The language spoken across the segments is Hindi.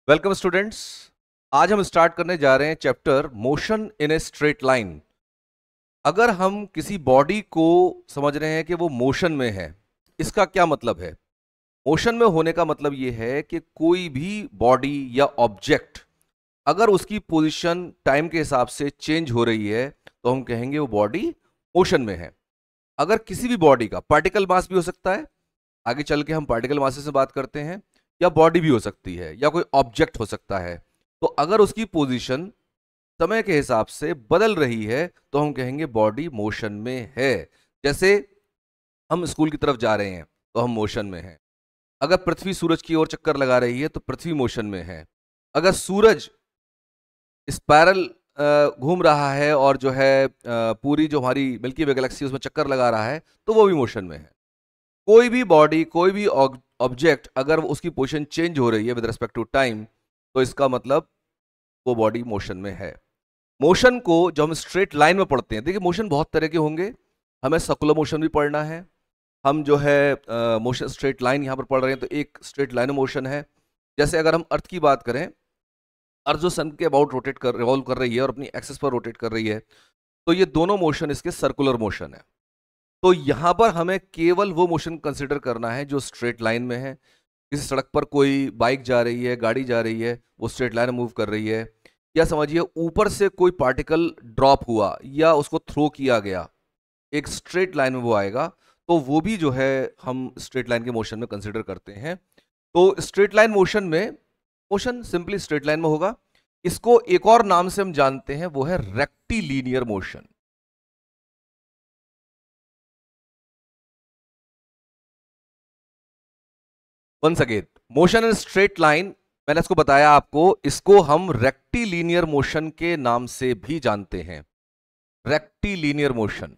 Welcome students. आज हम स्टार्ट करने जा रहे हैं chapter motion in a straight line. अगर हम किसी बॉडी को समझ रहे हैं कि वो मोशन में है, इसका क्या मतलब है? मोशन में होने का मतलब ये है कि कोई भी बॉडी या ऑब्जेक्ट अगर उसकी पोजीशन टाइम के हिसाब से चेंज हो रही है तो हम कहेंगे वो बॉडी मोशन में है। अगर किसी भी बॉडी का पार्टिकल मास भी हो सकता है, आगे चल के हम पार्टिकल मास से बात करते हैं, या बॉडी भी हो सकती है या कोई ऑब्जेक्ट हो सकता है, तो अगर उसकी पोजीशन समय के हिसाब से बदल रही है तो हम कहेंगे बॉडी मोशन में है। जैसे हम स्कूल की तरफ जा रहे हैं तो हम मोशन में हैं। अगर पृथ्वी सूरज की ओर चक्कर लगा रही है तो पृथ्वी मोशन में है। अगर सूरज स्पायरल घूम रहा है और जो है पूरी जो हमारी मिल्की वे गैलेक्सी उसमें चक्कर लगा रहा है तो वो भी मोशन में है। कोई भी बॉडी, कोई भी ऑब्जेक्ट अगर उसकी पोजीशन चेंज हो रही है विद रिस्पेक्ट टू टाइम, तो इसका मतलब वो बॉडी मोशन में है। मोशन को जब हम स्ट्रेट लाइन में पढ़ते हैं, देखिए मोशन बहुत तरह के होंगे। हमें सर्कुलर मोशन भी पढ़ना है। हम जो है मोशन स्ट्रेट लाइन यहाँ पर पढ़ रहे हैं तो एक स्ट्रेट लाइन मोशन है। जैसे अगर हम अर्थ की बात करें, अर्थ जो सन के अबाउट रिवॉल्व कर रही है और अपनी एक्सिस पर रोटेट कर रही है, तो ये दोनों मोशन इसके सर्कुलर मोशन है। तो यहां पर हमें केवल वो मोशन कंसिडर करना है जो स्ट्रेट लाइन में है। किसी सड़क पर कोई बाइक जा रही है, गाड़ी जा रही है, वो स्ट्रेट लाइन में मूव कर रही है, या समझिए ऊपर से कोई पार्टिकल ड्रॉप हुआ या उसको थ्रो किया गया, एक स्ट्रेट लाइन में वो आएगा, तो वो भी जो है हम स्ट्रेट लाइन के मोशन में कंसिडर करते हैं। तो स्ट्रेट लाइन मोशन में मोशन सिंपली स्ट्रेट लाइन में होगा। इसको एक और नाम से हम जानते हैं, वो है rectilinear motion. Once again, motion in straight line, मैंने इसको बताया आपको, इसको हम रेक्टिलीनियर मोशन के नाम से भी जानते हैं। Rectilinear motion.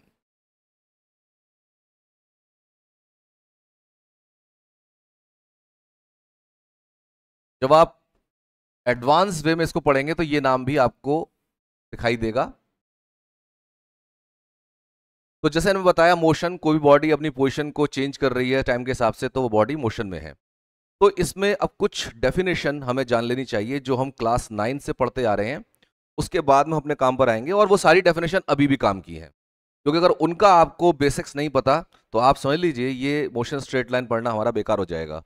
जब आप एडवांस वे में इसको पढ़ेंगे तो ये नाम भी आपको दिखाई देगा। तो जैसे मैंने बताया, मोशन, कोई भी बॉडी अपनी पोजीशन को चेंज कर रही है टाइम के हिसाब से, तो वो बॉडी मोशन में है। तो इसमें अब कुछ डेफिनेशन हमें जान लेनी चाहिए जो हम क्लास 9 से पढ़ते आ रहे हैं। उसके बाद में अपने काम पर आएंगे और वो सारी डेफिनेशन अभी भी काम की है, क्योंकि अगर उनका आपको बेसिक्स नहीं पता तो आप समझ लीजिए ये मोशन स्ट्रेट लाइन पढ़ना हमारा बेकार हो जाएगा।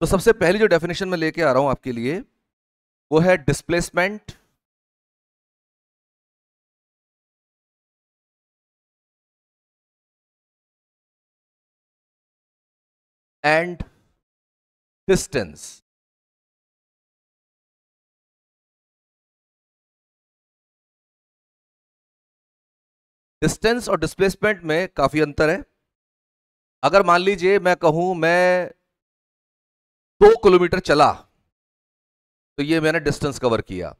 तो सबसे पहली जो डेफिनेशन मैं लेके आ रहा हूं आपके लिए, वो है डिस्प्लेसमेंट एंड डिस्टेंस। डिस्टेंस और डिस्प्लेसमेंट में काफी अंतर है। अगर मान लीजिए मैं कहूं मैं 2 किलोमीटर चला, तो ये मैंने डिस्टेंस कवर किया।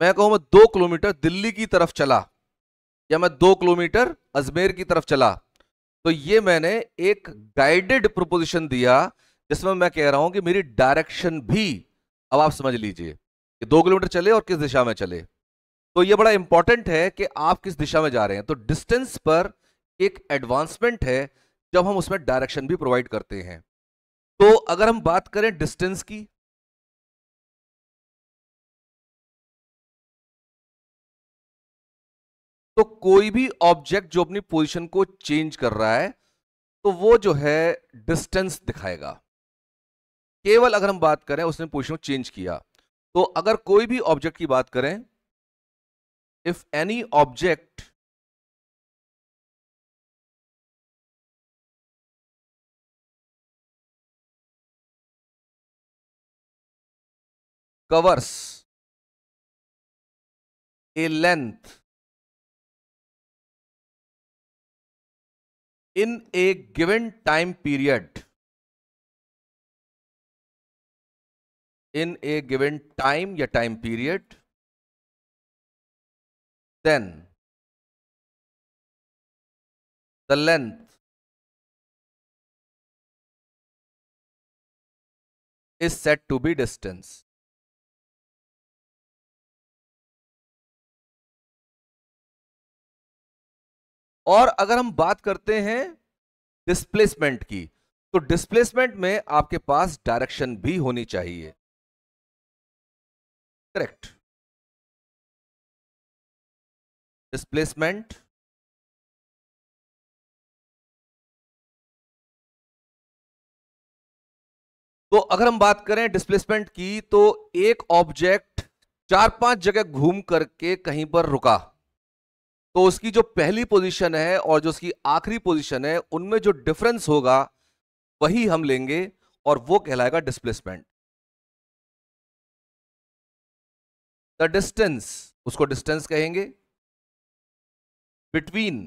मैं कहूं मैं 2 किलोमीटर दिल्ली की तरफ चला, या मैं 2 किलोमीटर अजमेर की तरफ चला, तो ये मैंने एक गाइडेड प्रोपोजिशन दिया, जिसमें मैं कह रहा हूं कि मेरी डायरेक्शन भी, अब आप समझ लीजिए कि 2 किलोमीटर चले और किस दिशा में चले। तो ये बड़ा इंपॉर्टेंट है कि आप किस दिशा में जा रहे हैं। तो डिस्टेंस पर एक एडवांसमेंट है जब हम उसमें डायरेक्शन भी प्रोवाइड करते हैं। तो अगर हम बात करें डिस्टेंस की, तो कोई भी ऑब्जेक्ट जो अपनी पोजीशन को चेंज कर रहा है तो वो जो है डिस्टेंस दिखाएगा। केवल अगर हम बात करें उसने पोजीशन को चेंज किया, तो अगर कोई भी ऑब्जेक्ट की बात करें, if any object covers a length in a given time period, in a given time या time period, then the length is said to be distance. और अगर हम बात करते हैं डिस्प्लेसमेंट की, तो डिस्प्लेसमेंट में आपके पास डायरेक्शन भी होनी चाहिए। करेक्ट। डिस्प्लेसमेंट तो अगर हम बात करें डिस्प्लेसमेंट की, तो एक ऑब्जेक्ट 4-5 जगह घूम करके कहीं पर रुका, तो उसकी जो पहली पोजीशन है और जो उसकी आखिरी पोजीशन है उनमें जो डिफरेंस होगा वही हम लेंगे और वो कहलाएगा डिस्प्लेसमेंट। द डिस्टेंस, उसको डिस्टेंस कहेंगे, between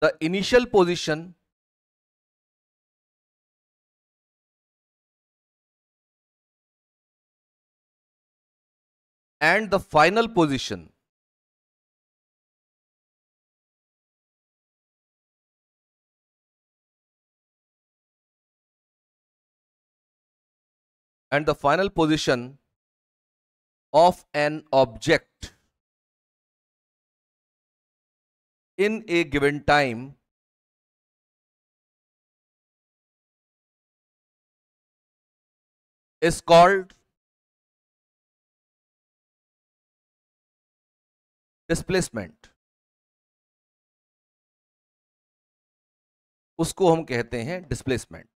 the initial position and the final position and the final position of an object in a given time is called displacement। उसको हम कहते हैं डिस्प्लेसमेंट।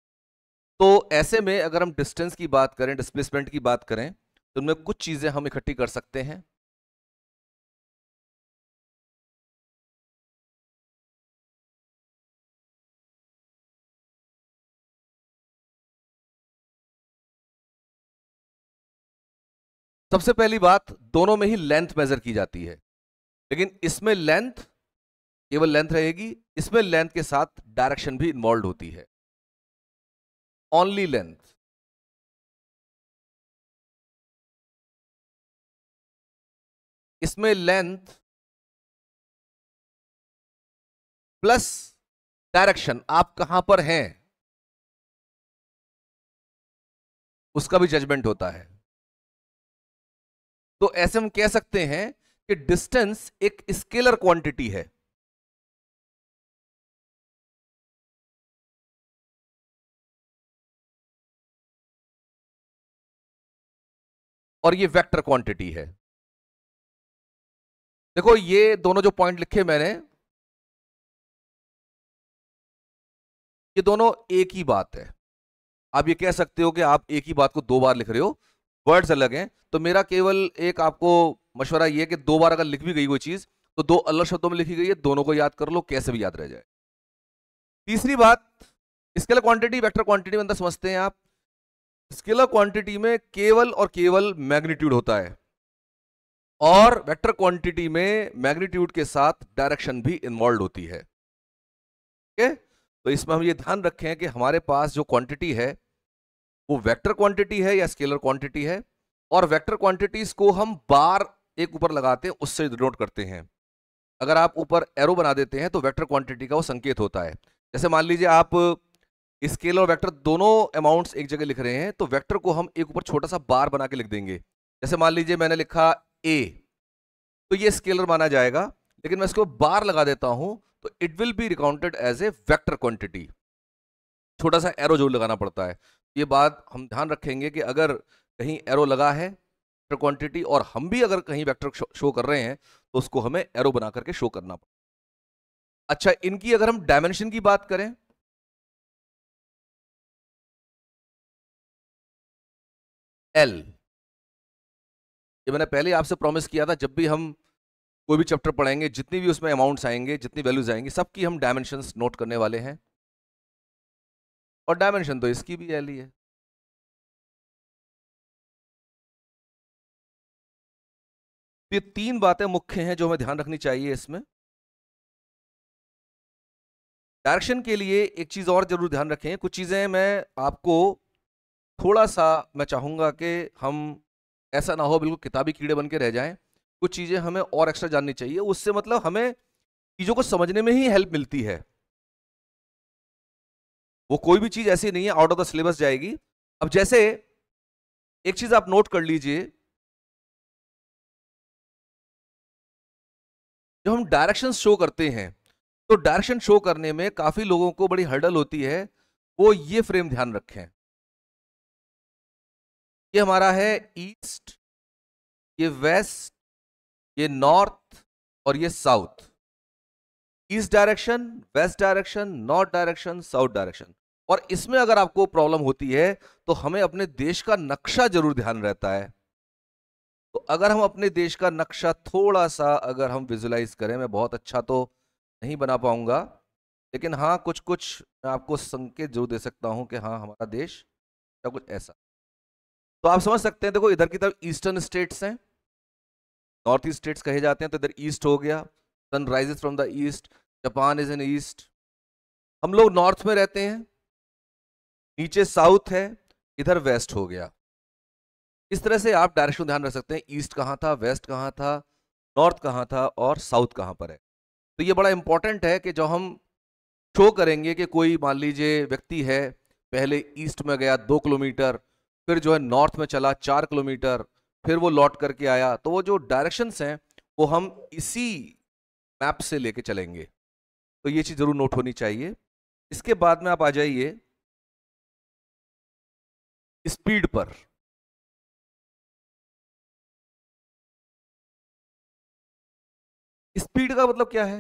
तो ऐसे में अगर हम डिस्टेंस की बात करें, डिस्प्लेसमेंट की बात करें, तो उनमें कुछ चीजें हम इकट्ठी कर सकते हैं। सबसे पहली बात, दोनों में ही लेंथ मेजर की जाती है, लेकिन इसमें लेंथ केवल लेंथ रहेगी, इसमें लेंथ के साथ डायरेक्शन भी इन्वॉल्व होती है। Only length. इसमें लेंथ प्लस डायरेक्शन, आप कहां पर हैं उसका भी जजमेंट होता है। तो ऐसे हम कह सकते हैं कि डिस्टेंस एक स्केलर क्वांटिटी है, और ये वेक्टर क्वांटिटी है। देखो ये दोनों जो पॉइंट लिखे मैंने, ये दोनों एक ही बात है। आप ये कह सकते हो कि आप एक ही बात को दो बार लिख रहे हो, वर्ड्स अलग हैं। तो मेरा केवल एक आपको मशवरा ये है कि दो बार अगर लिख भी गई कोई चीज तो दो अलग शब्दों में लिखी गई है, दोनों को याद कर लो, कैसे भी याद रह जाए। तीसरी बात, स्केलर क्वांटिटी वेक्टर क्वांटिटी में अंदर समझते हैं आप। स्केलर क्वांटिटी में केवल और केवल मैग्नीट्यूड होता है, और वेक्टर क्वांटिटी में मैग्नीट्यूड के साथ डायरेक्शन भी इन्वॉल्व होती है। ठीक है, तो इसमें हम ये ध्यान रखें कि हमारे पास जो क्वांटिटी है वो वेक्टर क्वांटिटी है या स्केलर क्वांटिटी है, और वेक्टर क्वांटिटीज को हम बार एक ऊपर लगाते हैं उससे डिनोट करते हैं। अगर आप ऊपर एरो बना देते हैं तो वेक्टर क्वांटिटी का वो संकेत होता है। जैसे मान लीजिए आप स्केल और वेक्टर दोनों अमाउंट्स एक जगह लिख रहे हैं, तो वेक्टर को हम एक ऊपर छोटा सा बार बना के लिख देंगे। जैसे मान लीजिए मैंने लिखा ए, तो ये स्केलर माना जाएगा, लेकिन मैं इसको बार लगा देता हूं तो it will be recounted as a vector quantity. छोटा सा एरो जरूर लगाना पड़ता है। ये बात हम ध्यान रखेंगे कि अगर कहीं एरो लगा है वेक्टर क्वांटिटी, और हम भी अगर कहीं वेक्टर शो कर रहे हैं तो उसको हमें एरो बना करके शो करना पड़ेगा। अच्छा, इनकी अगर हम डायमेंशन की बात करें, एल, ये मैंने पहले आपसे प्रॉमिस किया था, जब भी हम कोई भी चैप्टर पढ़ेंगे, जितनी भी उसमें अमाउंट्स आएंगे, जितनी वैल्यूज आएंगी, सबकी हम डायमेंशंस नोट करने वाले हैं। और डायमेंशन तो इसकी भी एल ही है। ये तीन बातें मुख्य हैं जो हमें ध्यान रखनी चाहिए इसमें। डायरेक्शन के लिए एक चीज और जरूर ध्यान रखें, कुछ चीजें मैं आपको थोड़ा सा मैं चाहूंगा कि हम ऐसा ना हो बिल्कुल किताबी कीड़े बन के रह जाएं। कुछ चीजें हमें और एक्स्ट्रा जाननी चाहिए, उससे मतलब हमें चीजों को समझने में ही हेल्प मिलती है। वो कोई भी चीज ऐसी नहीं है आउट ऑफ द सिलेबस जाएगी। अब जैसे एक चीज आप नोट कर लीजिए, जब हम डायरेक्शन शो करते हैं तो डायरेक्शन शो करने में काफी लोगों को बड़ी हर्डल होती है। वो ये फ्रेम ध्यान रखें ये हमारा है ईस्ट, ये वेस्ट, ये नॉर्थ और ये south. East direction, west direction, north direction, south direction. और इसमें अगर आपको प्रॉब्लम होती है तो हमें अपने देश का नक्शा जरूर ध्यान रहता है। तो अगर हम अपने देश का नक्शा थोड़ा सा अगर हम विजुलाइज करें, मैं बहुत अच्छा तो नहीं बना पाऊंगा, लेकिन हाँ कुछ कुछ मैं आपको संकेत जरूर दे सकता हूं कि हाँ हमारा देश या कुछ ऐसा। तो आप समझ सकते हैं, देखो इधर की तरफ ईस्टर्न स्टेट्स हैं, नॉर्थ ईस्ट स्टेट्स कहे जाते हैं, तो इधर ईस्ट हो गया, sun rises from the east, Japan is in east. हम लोग नॉर्थ में रहते हैं, नीचे साउथ है, इधर वेस्ट हो गया। इस तरह से आप डायरेक्शन ध्यान रख सकते हैं, ईस्ट कहाँ था, वेस्ट कहाँ था, नॉर्थ कहाँ था और साउथ कहाँ पर है। तो ये बड़ा इंपॉर्टेंट है कि जो हम शो करेंगे कि कोई मान लीजिए व्यक्ति है, पहले ईस्ट में गया 2 किलोमीटर, फिर जो है नॉर्थ में चला 4 किलोमीटर, फिर वो लौट करके आया, तो वो जो डायरेक्शंस हैं वो हम इसी मैप से लेके चलेंगे। तो ये चीज जरूर नोट होनी चाहिए। इसके बाद में आप आ जाइए स्पीड पर। स्पीड का मतलब क्या है,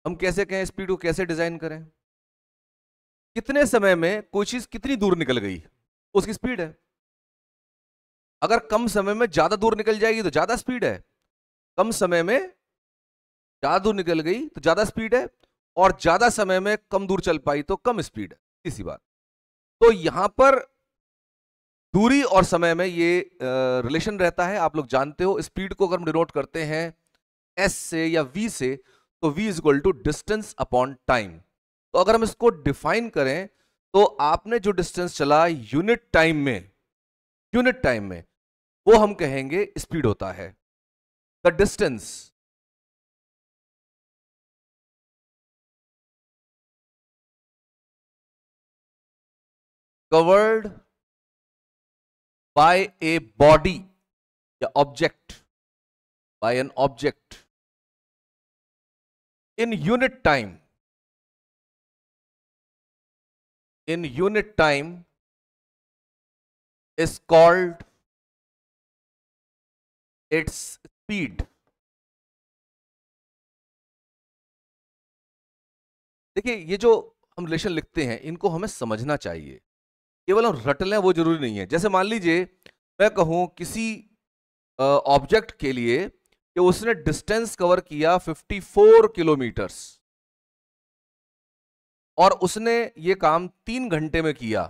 हम कैसे कहें, स्पीड को कैसे डिजाइन करें, कितने समय में कोई चीज कितनी दूर निकल गई, उसकी स्पीड है। अगर कम समय में ज्यादा दूर निकल जाएगी तो ज्यादा स्पीड है, कम समय में ज्यादा दूर निकल गई तो ज्यादा स्पीड है, और ज्यादा समय में कम दूर चल पाई तो कम स्पीड है। इसी बात, तो यहां पर दूरी और समय में ये रिलेशन रहता है, आप लोग जानते हो। स्पीड को अगर हम डिनोट करते हैं एस से या वी से, तो v is equal to distance upon time. तो अगर हम इसको डिफाइन करें, तो आपने जो डिस्टेंस चला यूनिट टाइम में वो हम कहेंगे स्पीड होता है। The distance covered by a body या object, by an object in unit time, in unit time is called its speed। देखिए ये जो हम रिलेशन लिखते हैं इनको हमें समझना चाहिए, केवल हम रट लें वो जरूरी नहीं है। जैसे मान लीजिए मैं कहूं किसी ऑब्जेक्ट के लिए कि उसने डिस्टेंस कवर किया 54 किलोमीटर्स और उसने ये काम 3 घंटे में किया,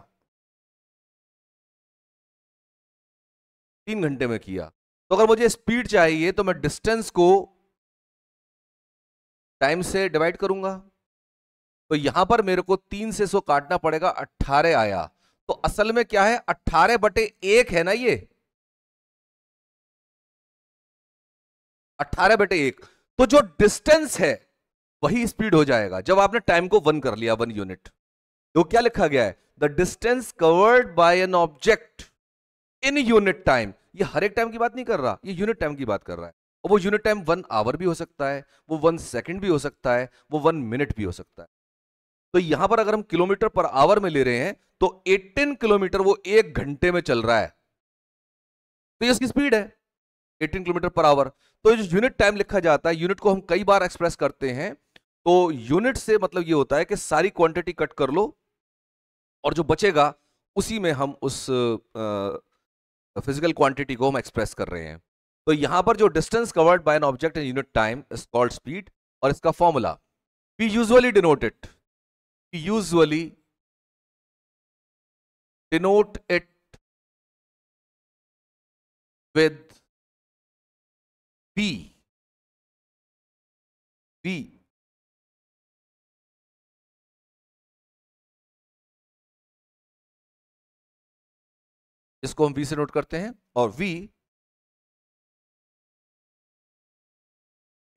3 घंटे में किया। तो अगर मुझे स्पीड चाहिए तो मैं डिस्टेंस को टाइम से डिवाइड करूंगा। तो यहां पर मेरे को 3 से 100 काटना पड़ेगा, 18 आया। तो असल में क्या है, 18/1 है ना ये, 18/1। तो जो डिस्टेंस है वही स्पीड हो जाएगा जब आपने टाइम को 1 कर लिया, 1 यूनिट। तो क्या लिखा गया है, the distance covered by an object in unit time. ये हर एक टाइम की बात नहीं कर रहा, ये यूनिट टाइम की बात कर रहा है। और वो यूनिट टाइम 1 आवर भी हो सकता है, वो 1 सेकेंड भी हो सकता है, वो 1 मिनट भी हो सकता है। तो यहां पर अगर हम किलोमीटर पर आवर में ले रहे हैं तो 18 किलोमीटर वो 1 घंटे में चल रहा है, तो ये इसकी स्पीड है 18 किलोमीटर पर आवर। तो जो यूनिट टाइम लिखा जाता है, यूनिट को हम कई बार एक्सप्रेस करते हैं। तो यूनिट से मतलब ये होता है कि सारी क्वांटिटी कट कर लो और जो बचेगा उसी में हम उस फिजिकल क्वांटिटी को हम एक्सप्रेस कर रहे हैं। तो यहां पर जो distance covered by an object in unit time is called speed. और इसका formula, we usually denote it, usually denote it with v, v, जिसको हम v से नोट करते हैं। और v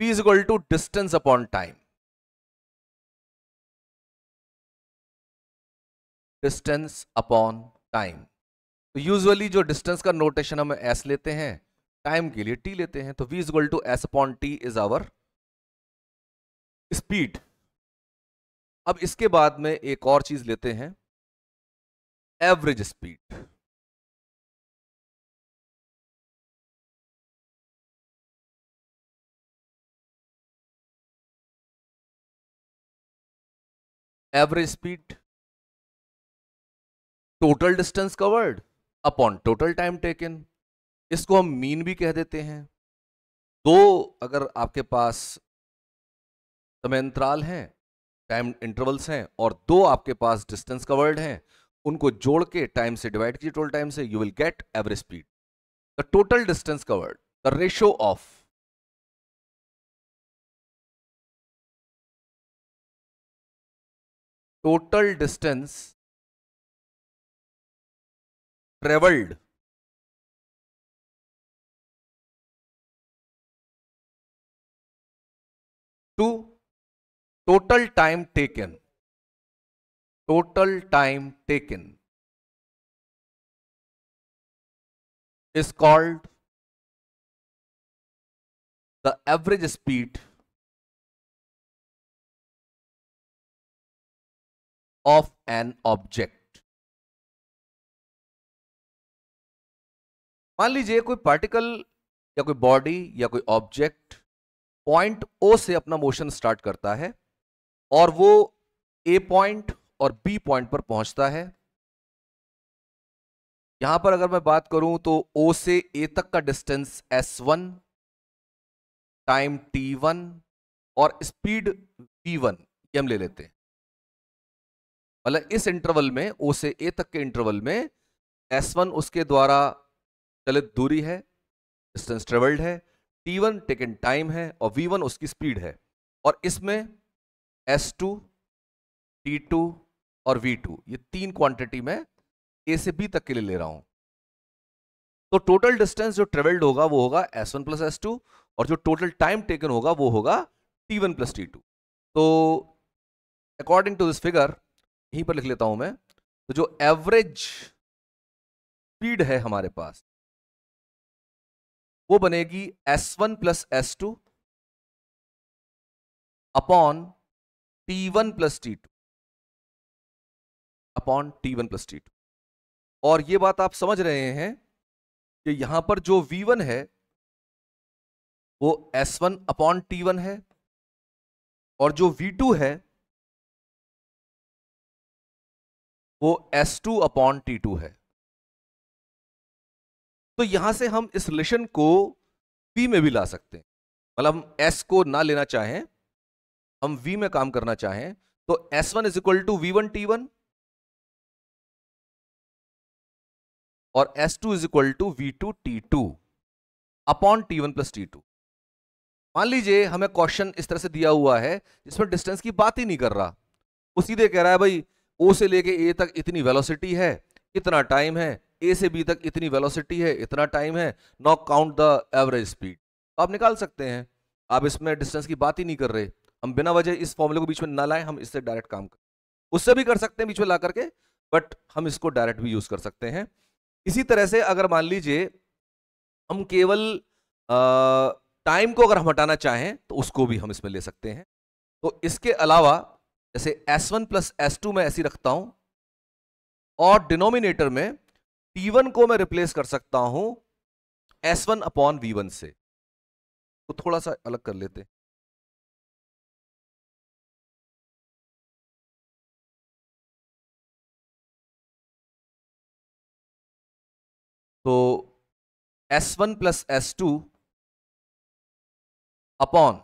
is equal to distance upon time, distance upon time. तो यूजुअली जो डिस्टेंस का नोटेशन हम s लेते हैं, टाइम के लिए t लेते हैं। तो v is equal to s upon t is our speed. अब इसके बाद में एक और चीज लेते हैं, average speed. Average speed, total distance covered upon total time taken, इसको हम मीन भी कह देते हैं। दो अगर आपके पास समय अंतराल हैं, टाइम इंटरवल्स हैं, और दो आपके पास डिस्टेंस कवर्ड हैं, उनको जोड़ के टाइम से डिवाइड कीजिए, टोटल टाइम से, you will get average speed. The total distance covered, the ratio of total distance travelled to total time taken, total time taken is called the average speed of an object। मान लीजिए कोई पार्टिकल या कोई बॉडी या कोई ऑब्जेक्ट पॉइंट ओ से अपना मोशन स्टार्ट करता है और वो ए पॉइंट और बी पॉइंट पर पहुंचता है। यहां पर अगर मैं बात करूं तो ओ से ए तक का डिस्टेंस s1, टाइम t1 और स्पीड v1 ये हम ले लेते हैं। मतलब इस इंटरवल में, ओ से ए तक के इंटरवल में, s1 उसके द्वारा चलित दूरी है, डिस्टेंस ट्रेवल्ड है, t1 टेकन टाइम है और v1 उसकी स्पीड है। और इसमें s2, t2 और v2 ये तीन क्वांटिटी में ए से बी तक के लिए ले रहा हूं। तो टोटल डिस्टेंस जो ट्रेवल्ड होगा वो होगा s1 प्लस s2 और जो टोटल टाइम टेकन होगा वो होगा t1 प्लस t2। तो अकॉर्डिंग टू दिस फिगर, यहीं पर लिख लेता हूं मैं, तो जो एवरेज स्पीड है हमारे पास वो बनेगी s1 plus s2 upon t1 plus t2 upon t1 plus t2। और ये बात आप समझ रहे हैं कि यहां पर जो v1 है वो s1 अपॉन t1 है और जो v2 है वो s2 अपॉन t2 है। तो यहां से हम इस रिलेशन को v में भी ला सकते हैं। मतलब हम s को ना लेना चाहें, हम v में काम करना चाहें, तो s1 is equal to v1 t1 और s2 is equal to v2 t2 upon t1 plus t2। मान लीजिए हमें क्वेश्चन इस तरह से दिया हुआ है जिसमें डिस्टेंस की बात ही नहीं कर रहा, वो सीधे कह रहा है भाई ओ से लेके ए तक इतनी वेलोसिटी है, इतना टाइम है, ए से बी तक इतनी वेलोसिटी है, इतना टाइम है, now count the average speed. आप निकाल सकते हैं, आप इसमें डिस्टेंस की बात ही नहीं कर रहे। हम बिना वजह इस फॉर्मूले को बीच में ना लाएं, हम इससे डायरेक्ट काम कर, उससे भी कर सकते हैं बीच में ला करके, बट हम इसको डायरेक्ट भी यूज कर सकते हैं। इसी तरह से अगर मान लीजिए हम केवल टाइम को अगर हम हटाना चाहें तो उसको भी हम इसमें ले सकते हैं। तो इसके अलावा जैसे s1 प्लस s2 मैं ऐसी रखता हूं और डिनोमिनेटर में t1 को मैं रिप्लेस कर सकता हूं s1 अपॉन v1 से। तो थोड़ा सा अलग कर लेते हैं। तो s1 plus s2 upon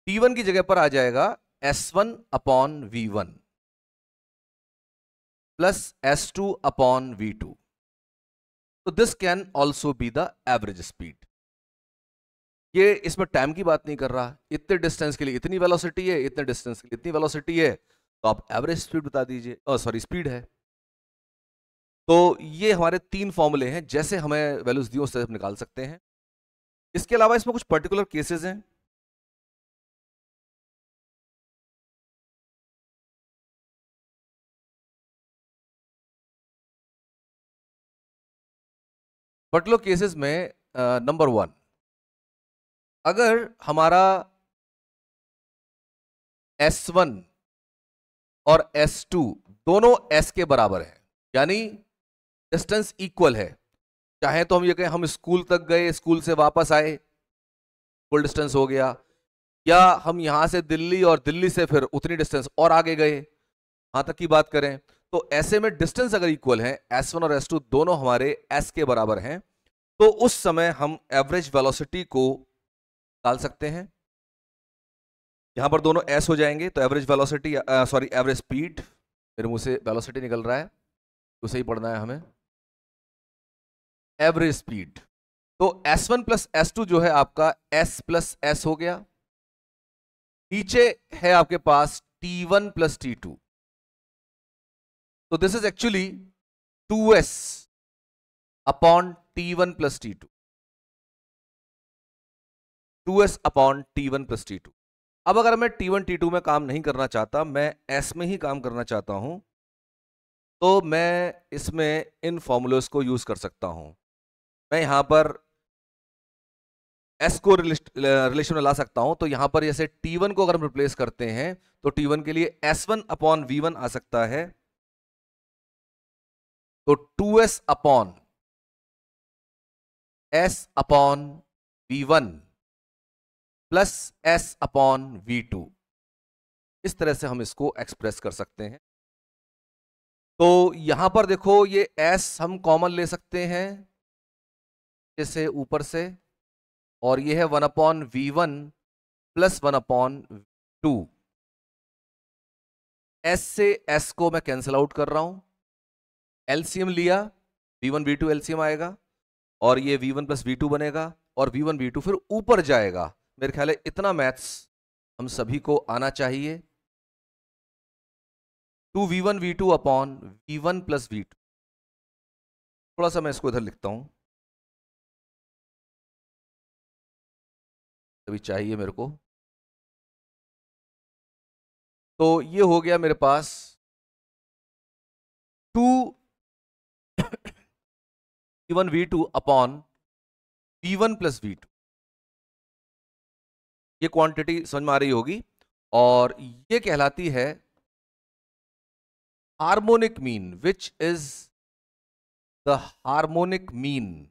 t1 की जगह पर आ जाएगा s1 upon v1 plus s2 upon v2। तो this can also be the average speed. ये इसमें टाइम की बात नहीं कर रहा, इतने डिस्टेंस के लिए इतनी वेलोसिटी है, इतने डिस्टेंस के लिए इतनी वेलोसिटी है, तो आप एवरेज स्पीड बता दीजिए, सॉरी स्पीड है। तो ये हमारे तीन फॉर्मूले हैं, जैसे हमें वैल्यूज दी उससे हम निकाल सकते हैं। इसके अलावा इसमें कुछ पर्टिकुलर केसेस हैं। पर्टिकुलर केसेस में नंबर 1, अगर हमारा S1 और S2 दोनों S के बराबर है, यानी डिस्टेंस इक्वल है, चाहे तो हम ये कहें हम स्कूल तक गए, स्कूल से वापस आए, फुल डिस्टेंस हो गया, या हम यहां से दिल्ली और दिल्ली से फिर उतनी डिस्टेंस और आगे गए, वहां तक की बात करें तो ऐसे में डिस्टेंस अगर इक्वल है, S1 और S2 दोनों हमारे S के बराबर हैं, तो उस समय हम एवरेज वेलोसिटी को निकाल सकते हैं। यहां पर दोनों S हो जाएंगे, तो average velocity, sorry average speed, मेरे मुंह से वेलोसिटी निकल रहा है, तो सही पढ़ना है हमें, एवरेज स्पीड। तो S1 प्लस S2 जो है आपका S प्लस S हो गया। नीचे है आपके पास T1 प्लस T2, तो this is actually 2S upon T1 plus T2, 2S upon T1 plus T2। अब अगर मैं T1 T2 में काम नहीं करना चाहता, मैं S में ही काम करना चाहता हूं, तो मैं इसमें इन फॉर्मूलोस को यूज कर सकता हूं। मैं यहां पर S को रिलेशन में ला सकता हूं, तो यहां पर जैसे T1 को अगर हम रिप्लेस करते हैं, तो T1 के लिए S1 अपॉन V1 आ सकता है, तो 2S upon S upon V1 plus S upon V2, इस तरह से हम इसको एक्सप्रेस कर सकते हैं। तो यहां पर देखो ये S हम कॉमन ले सकते हैं जैसे ऊपर से, और ये है 1 upon V1 plus 1 upon 2। S से S को मैं कैंसिल आउट कर रहा हूं, एलसीएम लिया, V1 V2 एलसीएम आएगा, और ये V1 प्लस V2 बनेगा, और V1 V2 फिर ऊपर जाएगा। मेरे ख्याल है इतना मैथ्स हम सभी को आना चाहिए। 2V1 V2 upon V1 plus V2। थोड़ा सा मैं इसको इधर लिखता हूं, अभी चाहिए मेरे को। तो ये हो गया मेरे पास 2V1 V2 upon V1 plus V2। ये क्वांटिटी समझ में आ रही होगी, और ये कहलाती है harmonic mean, which is the harmonic mean,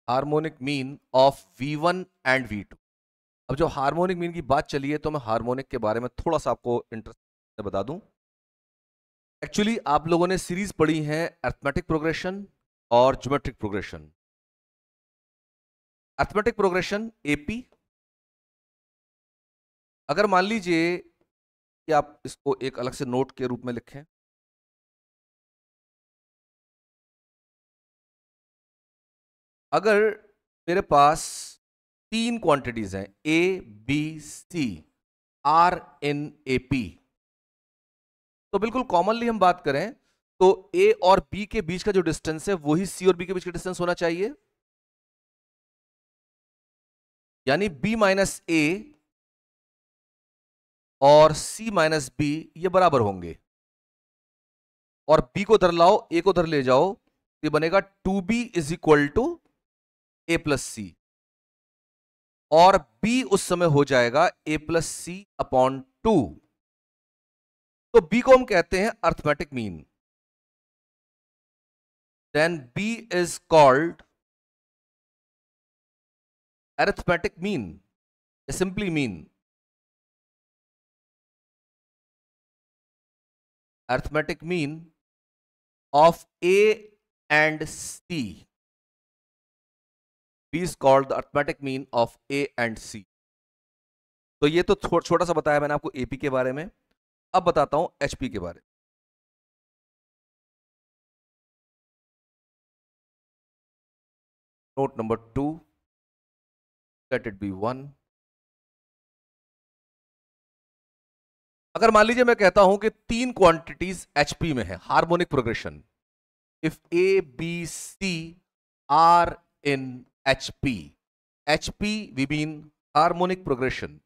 harmonic mean of V1 and V2। अब जो हार्मोनिक मीन की बात चली है, तो मैं हार्मोनिक के बारे में थोड़ा सा आपको इंटरेस्ट बता दूं। एक्चुअली आप लोगों ने सीरीज पढ़ी है अरिथमेटिक प्रोग्रेशन और geometric progression. Arithmetic progression AP, अगर मान लीजिए कि आप इसको एक अलग से नोट के रूप में लिखें, अगर मेरे पास तीन क्वांटिटीज हैं A B C are in A P, तो बिल्कुल कॉमनली हम बात करें तो ए और बी के बीच का जो डिस्टेंस है वही सी और बी के बीच का डिस्टेंस होना चाहिए, यानी बी माइनस ए और सी माइनस बी ये बराबर होंगे। और बी को उधर लाओ, ए को उधर ले जाओ, ये बनेगा 2b is equal to A plus C, और b उस समय हो जाएगा ए प्लस सी अपॉन 2। तो b को हम कहते हैं arithmetic mean. Then b is called arithmetic mean, simply mean. Arithmetic mean of a and c, b is called the arithmetic mean of a and c। तो ये तो छोटा सा बताया मैंने आपको एपी के बारे में। अब बताता हूं एचपी के बारे में। Note number 2, let it be 1। अगर मान लीजिए मैं कहता हूं कि तीन क्वांटिटीज एचपी में है, harmonic progression, if A B C are in HP, HP we mean harmonic progression.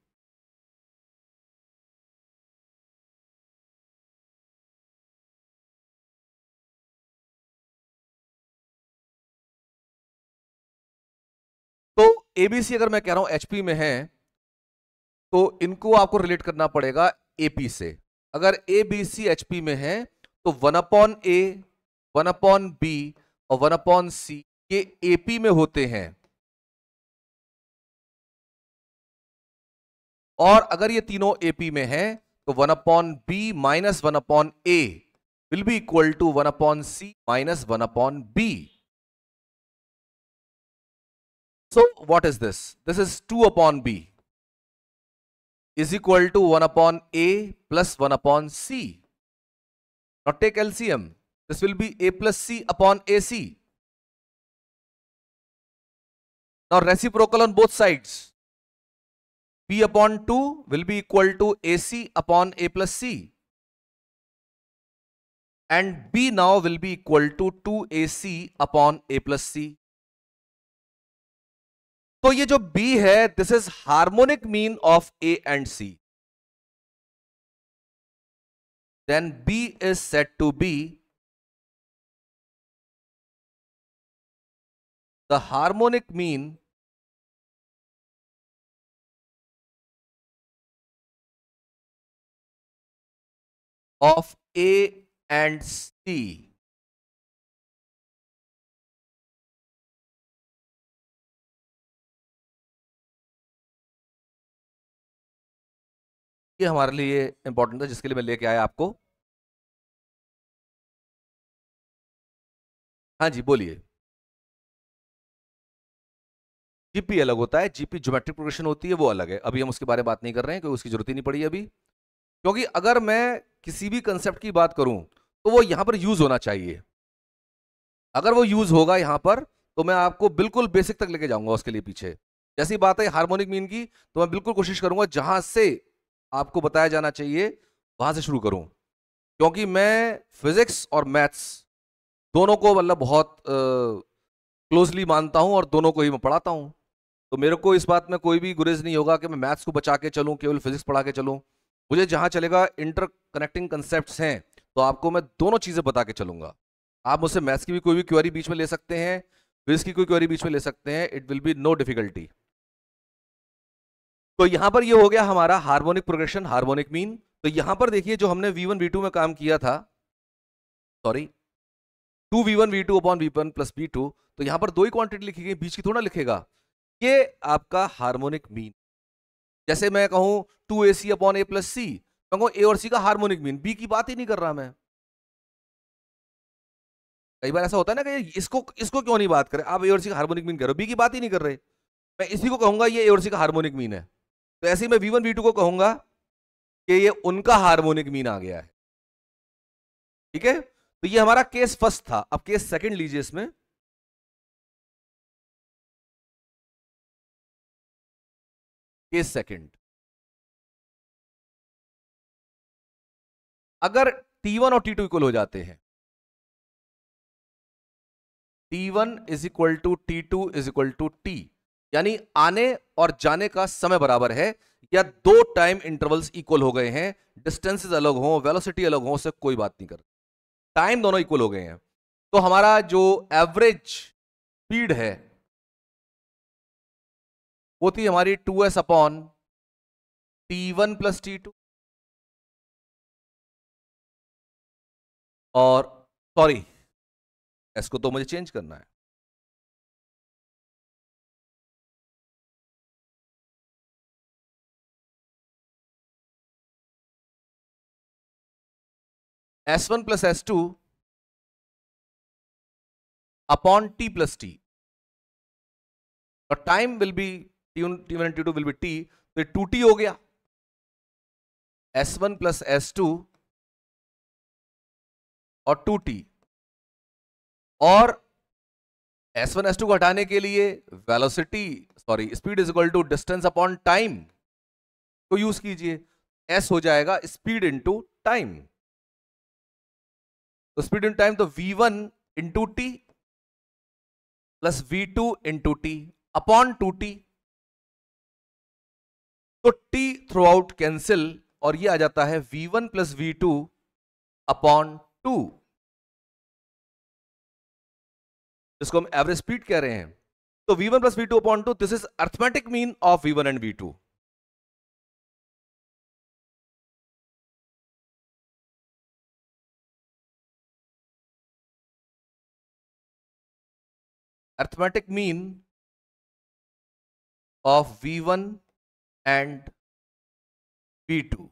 तो एबीसी अगर मैं कह रहा हूं एचपी में है, तो इनको आपको रिलेट करना पड़ेगा एपी से। अगर ए बी सी एचपी में है, तो 1 अपॉन ए, 1 अपॉन बी और 1 अपॉन सी ये एपी में होते हैं। और अगर ये तीनों एपी में है तो 1/b minus 1/a will be equal to 1/c minus 1/b. So what is this? This is 2/b is equal to 1/a plus 1/c. Now take LCM. This will be a plus c upon ac. Now reciprocal on both sides. b upon 2 will be equal to ac upon a plus c. And b now will be equal to 2ac upon a plus c. तो ये जो b है, this is harmonic mean of a and c. Then b is said to be the harmonic mean of a and c. ये हमारे लिए इंपॉर्टेंट था, जिसके लिए मैं लेके आया आपको. हाँ जी, बोलिए. जीपी अलग होता है, जीपी ज्योमेट्रिक प्रोग्रेशन होती है, वो अलग है. अभी हम उसके बारे में बात नहीं कर रहे हैं, क्योंकि उसकी जरूरत ही नहीं पड़ी अभी. क्योंकि अगर मैं किसी भी कंसेप्ट की बात करूं तो वो यहां पर यूज होना चाहिए. अगर वो यूज होगा यहां पर तो मैं आपको बिल्कुल बेसिक तक लेके जाऊंगा. उसके लिए पीछे जैसी बात है हार्मोनिक मीन की, तो मैं बिल्कुल कोशिश करूंगा जहां से आपको बताया जाना चाहिए वहां से शुरू करूं. क्योंकि मैं फिजिक्स और मैथ्स दोनों को मतलब बहुत क्लोजली मानता हूं और दोनों को ही मैं पढ़ाता हूं. तो मेरे को इस बात में कोई भी गुरेज नहीं होगा कि मैं मैथ्स को बचा के चलूं, केवल फिजिक्स पढ़ा के चलूं. मुझे जहां चलेगा इंटर कनेक्टिंग कंसेप्ट्स हैं, तो आपको मैं दोनों चीजें बता के चलूंगा. आप मुझसे मैथ्स की भी कोई भी क्वेरी बीच में ले सकते हैं, फिजिक्स की कोई क्वेरी बीच में ले सकते हैं. It will be no difficulty. तो यहां पर ये हो गया हमारा हार्मोनिक प्रोग्रेशन, हार्मोनिक मीन. तो यहां पर देखिए जो हमने v1 v2 में काम किया था, sorry 2v1 v2 upon v1 plus v2, तो यहां पर दो ही क्वांटिटी लिखी गई, बीच की थोड़ा लिखेगा. ये आपका हार्मोनिक मीन. जैसे मैं कहूं 2ac अपॉन a प्लस सी, मैं कहूं a और c का हार्मोनिक मीन, b की बात ही नहीं कर रहा मैं. कई बार ऐसा होता है ना कि इसको इसको क्यों नहीं बात करें, आप a और c का हार्मोनिक मीन कर रहे हो, b की बात ही नहीं कर रहे. मैं इसी को कहूंगा ये a और c का हार्मोनिक मीन है. तो ऐसे ही मैं v1 v2 को कहूंगा कि ये उनका हार्मोनिक मीन आ गया है. ठीक है. तो ये हमारा केस फर्स्ट था. अब केस सेकंड लीजिए. इसमें केस सेकंड, अगर T1 और T2 इक्वल हो जाते हैं, T1 is equal to T2 is equal to T, यानी आने और जाने का समय बराबर है, या दो टाइम इंटरवल्स इक्वल हो गए हैं, डिस्टेंसेस अलग हो, वेलोसिटी अलग हो, से कोई बात नहीं कर, टाइम दोनों इक्वल हो गए हैं, तो हमारा जो एवरेज स्पीड है वो थी हमारी 2s upon T1 plus T2. और सॉरी, एस को तो मुझे चेंज करना है. S1 plus S2 upon T plus T. और time will be T1 and T2 will be T, तो 2T हो गया. S1 प्लस S2 और 2T. और S1 S2 को हटाने के लिए velocity, sorry speed is equal to distance upon time को यूज कीजिए. S हो जाएगा स्पीड इंटू टाइम. तो स्पीड इन टाइम, तो v1 into T plus v2 into T upon 2t. तो t थ्रू आउट कैंसिल और ये आ जाता है v1 प्लस v2 अपॉन 2, जिसको हम एवरेज स्पीड कह रहे हैं. तो v1 plus v2 upon 2, this is arithmetic mean of v1 and v2. arithmetic mean of v1 and v2,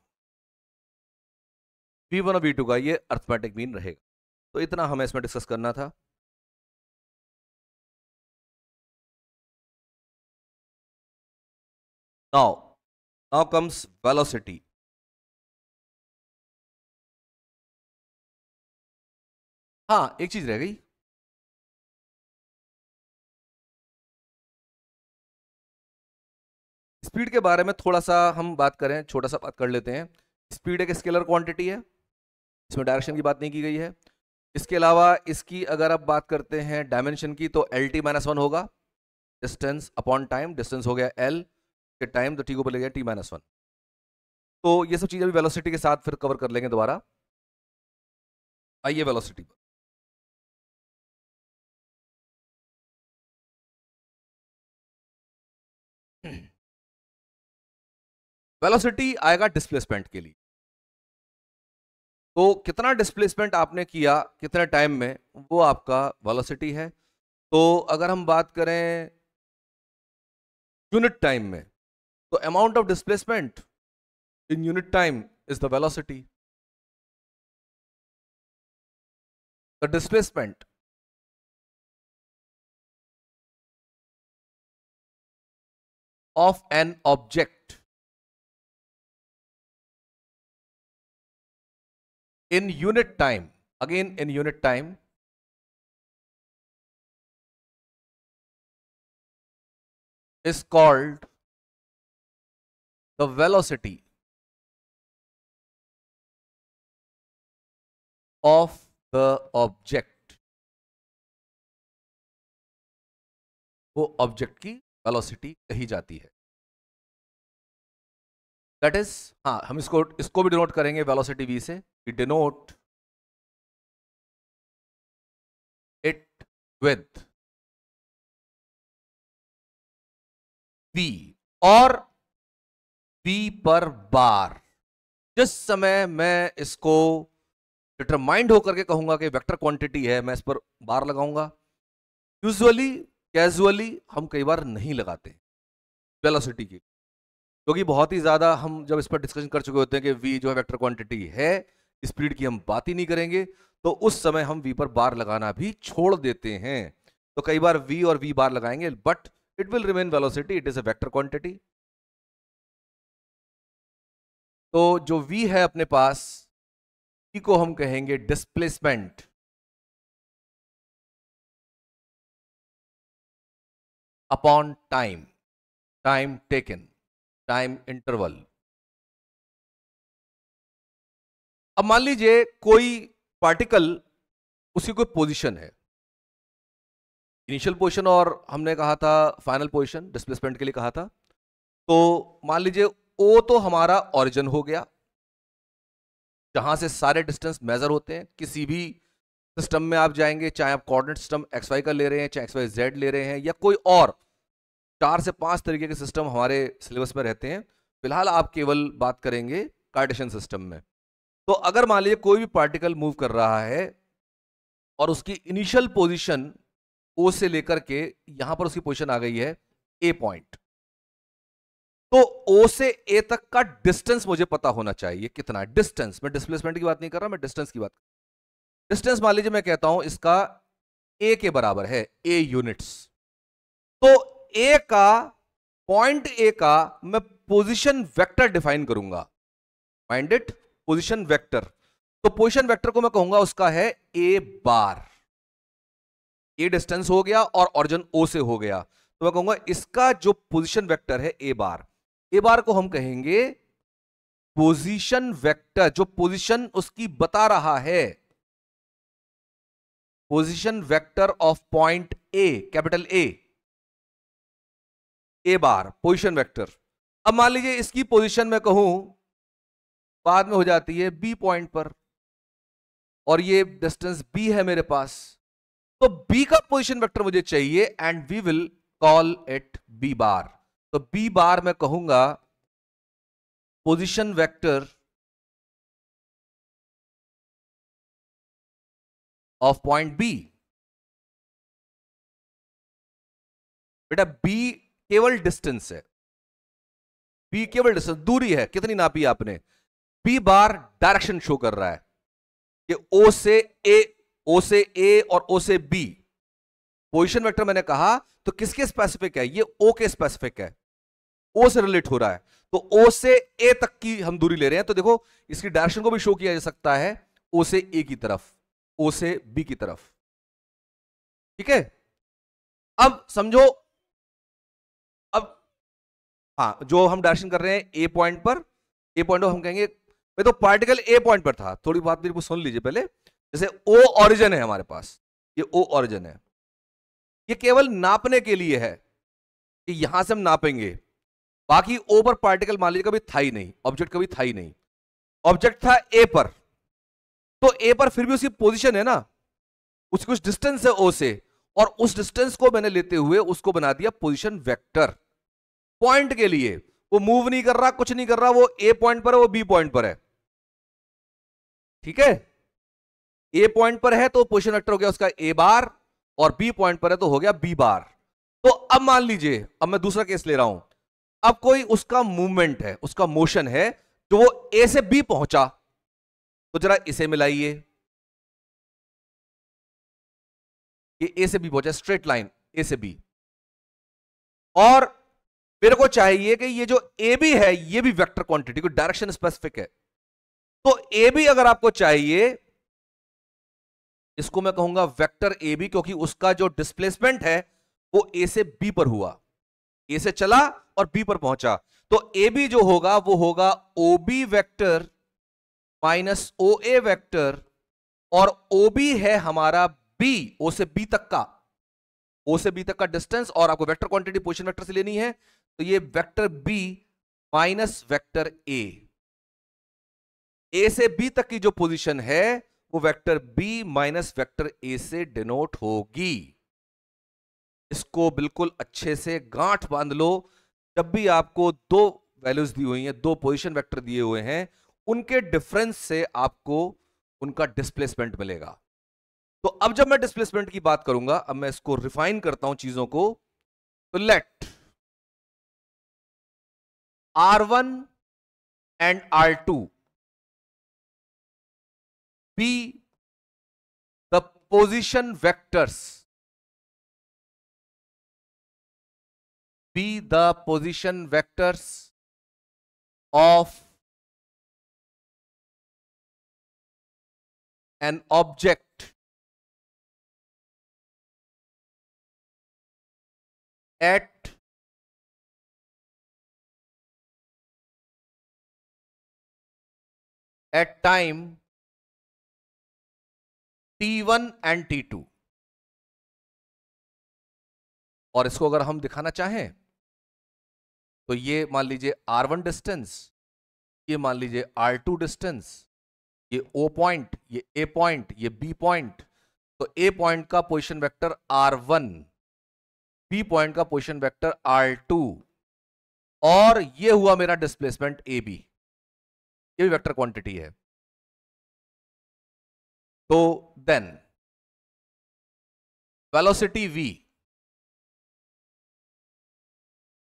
v1 और v2 का ये अर्थमेटिक मीन रहेगा। तो इतना हमें इसमें डिस्कस करना था। Now comes velocity. हाँ, एक चीज रह गई, स्पीड के बारे में थोड़ा सा हम बात करें, छोटा सा बात कर लेते हैं। स्पीड एक स्केलर क्वांटिटी है, इसमें डायरेक्शन की बात नहीं की गई है। इसके अलावा इसकी अगर आप बात करते हैं डायमेंशन की, तो एल टी माइनस वन होगा, डिस्टेंस अपॉन टाइम, डिस्टेंस हो गया एल के टाइम, तो टी को ऊपर ले गया टी माइनस वन। तो ये सब चीजें भी वेलोसिटी के साथ फिर कवर कर लेंगे दोबारा। आइए वेलोसिटी पर। वेलोसिटी आएगा डिस्प्लेसमेंट के लिए। तो कितना डिस्प्लेसमेंट आपने किया कितने टाइम में, वो आपका वेलोसिटी है। तो अगर हम बात करें यूनिट टाइम में, तो amount of displacement in unit time is the velocity. The displacement of an object in unit time, again in unit time, is called the velocity of the object. वो ऑब्जेक्ट की वेलोसिटी कही जाती है। दैट इज, हाँ, हम इसको भी डिनोट करेंगे वेलोसिटी v से। We denote it with v, और v पर बार। जिस समय मैं इसको डिटरमाइंड होकर के कहूंगा कि वेक्टर क्वांटिटी है, मैं इस पर बार लगाऊंगा। यूजुअली कैजुअली हम कई बार नहीं लगाते वेलोसिटी की, क्योंकि बहुत ही ज्यादा हम जब इस पर डिस्कशन कर चुके होते हैं कि v जो है वेक्टर क्वांटिटी है, स्पीड की हम बात ही नहीं करेंगे, तो उस समय हम v पर बार लगाना भी छोड़ देते हैं। तो कई बार v और v बार लगाएंगे, but it will remain velocity, it is a vector quantity. तो जो v है अपने पास, v को हम कहेंगे displacement upon time, time taken, time interval. अब मान लीजिए कोई पार्टिकल, उसकी कोई पोजीशन है, इनिशियल पोजीशन और हमने कहा था फाइनल पोजीशन डिस्प्लेसमेंट के लिए कहा था। तो मान लीजिए ओ तो हमारा ओरिजिन हो गया, जहां से सारे डिस्टेंस मेजर होते हैं। किसी भी सिस्टम में आप जाएंगे, चाहे आप कोऑर्डिनेट सिस्टम एक्स वाई का ले रहे हैं, चाहे एक्स वाई जेड ले रहे हैं, या कोई और 4 से 5 तरीके के सिस्टम हमारे सिलेबस में रहते हैं। फिलहाल आप केवल बात करेंगे कार्टेशियन सिस्टम में। तो अगर मान लीजिए कोई भी पार्टिकल मूव कर रहा है और उसकी इनिशियल पोजीशन ओ से लेकर के यहां पर उसकी पोजीशन आ गई है ए पॉइंट, तो ओ से ए तक का डिस्टेंस मुझे पता होना चाहिए कितना डिस्टेंस। मैं डिस्प्लेसमेंट की बात नहीं कर रहा, मैं डिस्टेंस की बात। डिस्टेंस मान लीजिए मैं कहता हूं इसका ए के बराबर है, ए यूनिट्स। तो ए का, पॉइंट ए का मैं पोजीशन वेक्टर डिफाइन करूंगा, माइंड इट, पोजीशन वेक्टर। तो पोजीशन वेक्टर को मैं कहूंगा उसका है ए बार। ए डिस्टेंस हो गया और ओरिजिन ओ से हो गया, तो मैं कहूंगा इसका जो पोजीशन वेक्टर है ए बार। ए बार को हम कहेंगे पोजीशन वेक्टर, जो पोजीशन उसकी बता रहा है, position vector of point A, capital A bar position vector. अब मान लीजिए इसकी पोजीशन में कहूं बाद में हो जाती है बी पॉइंट पर, और ये डिस्टेंस बी है मेरे पास, तो बी का पोजीशन वेक्टर मुझे चाहिए, and we will call it B bar. तो बी बार मैं कहूंगा position vector of point B. बेटा बी केवल डिस्टेंस है, बी केवल डिस्टेंस, दूरी है, कितनी नापी आपने। बी बार डायरेक्शन शो कर रहा है कि ओ से ए और ओ से बी। पोजीशन वेक्टर मैंने कहा तो किसके स्पेसिफिक है, ये ओ के स्पेसिफिक है, ओ से रिलेट हो रहा है, तो ओ से ए तक की हम दूरी ले रहे हैं। तो देखो इसकी डायरेक्शन को भी शो किया जा सकता है ओ से ए की तरफ, ओ से बी की तरफ, ठीक है। अब समझो, अब हाँ, जो हम डायरेक्शन कर रहे हैं ए पॉइंट पर, ए पॉइंट हम कहेंगे भाई तो पार्टिकल ए पॉइंट पर था। थोड़ी बात मेरे को सुन लीजिए पहले। जैसे ओ ओरिजिन है हमारे पास, ये ओ ओरिजिन है, ये केवल नापने के लिए है कि यहां से हम नापेंगे, बाकी ओ पर पार्टिकल मान लीजिए कभी था ही नहीं, ऑब्जेक्ट कभी था ही नहीं, ऑब्जेक्ट था ए पर, तो ए पर फिर भी उसकी पोजीशन है ना, उसकी कुछ डिस्टेंस है ओ से, और उस डिस्टेंस को मैंने लेते हुए उसको बना दिया पोजीशन वेक्टर। पॉइंट के लिए वो मूव नहीं कर रहा, कुछ नहीं कर रहा, वो ए पॉइंट पर है, वो बी पॉइंट पर है, ठीक है। ए पॉइंट पर है तो पोजीशन वेक्टर हो गया उसका ए बार, और बी पॉइंट पर है तो हो गया बी बार। तो अब मान लीजिए, अब मैं दूसरा केस ले रहा हूं, अब कोई उसका मूवमेंट है, उसका मोशन है, जो वो ए से बी पहुंचा, तो जरा इसे मिलाइए, ये ए से बी पहुंचा, स्ट्रेट लाइन ए से बी, और मेरे को चाहिए कि ये जो ए बी है ये भी वेक्टर क्वांटिटी, को डायरेक्शन स्पेसिफिक है। तो ए बी अगर आपको चाहिए, इसको मैं कहूंगा वेक्टर ए बी, क्योंकि उसका जो डिस्प्लेसमेंट है वो ए से बी पर हुआ, ए से चला और बी पर पहुंचा। तो ए बी जो होगा वो होगा O B vector minus O ए वेक्टर, और ओ बी है हमारा बी, ओ से बी तक का, ओ से बी तक का डिस्टेंस, और आपको वेक्टर क्वांटिटी पोजीशन वेक्टर से लेनी है, तो ये vector B minus vector A से बी तक की जो पोजीशन है वो vector B minus vector A से डिनोट होगी। इसको बिल्कुल अच्छे से गांठ बांध लो। जब भी आपको दो वैल्यूज दी हुई हैं, दो पोजीशन वेक्टर दिए हुए हैं, उनके डिफरेंस से आपको उनका डिस्प्लेसमेंट मिलेगा। तो अब जब मैं डिस्प्लेसमेंट की बात करूंगा, अब मैं इसको रिफाइन करता हूं चीजों को, तो let R1 and R2 be the position vectors, be the position vectors of an object at time T1 and T2। और इसको अगर हम दिखाना चाहें तो ये मान लीजिए R1 डिस्टेंस, ये मान लीजिए R2 डिस्टेंस, ये O पॉइंट, ये A पॉइंट, ये B पॉइंट। तो A पॉइंट का position vector R1, B point का पोजीशन वेक्टर R2, और ये हुआ मेरा डिस्प्लेसमेंट AB, ये भी वेक्टर क्वांटिटी है। तो देन वेलोसिटी V,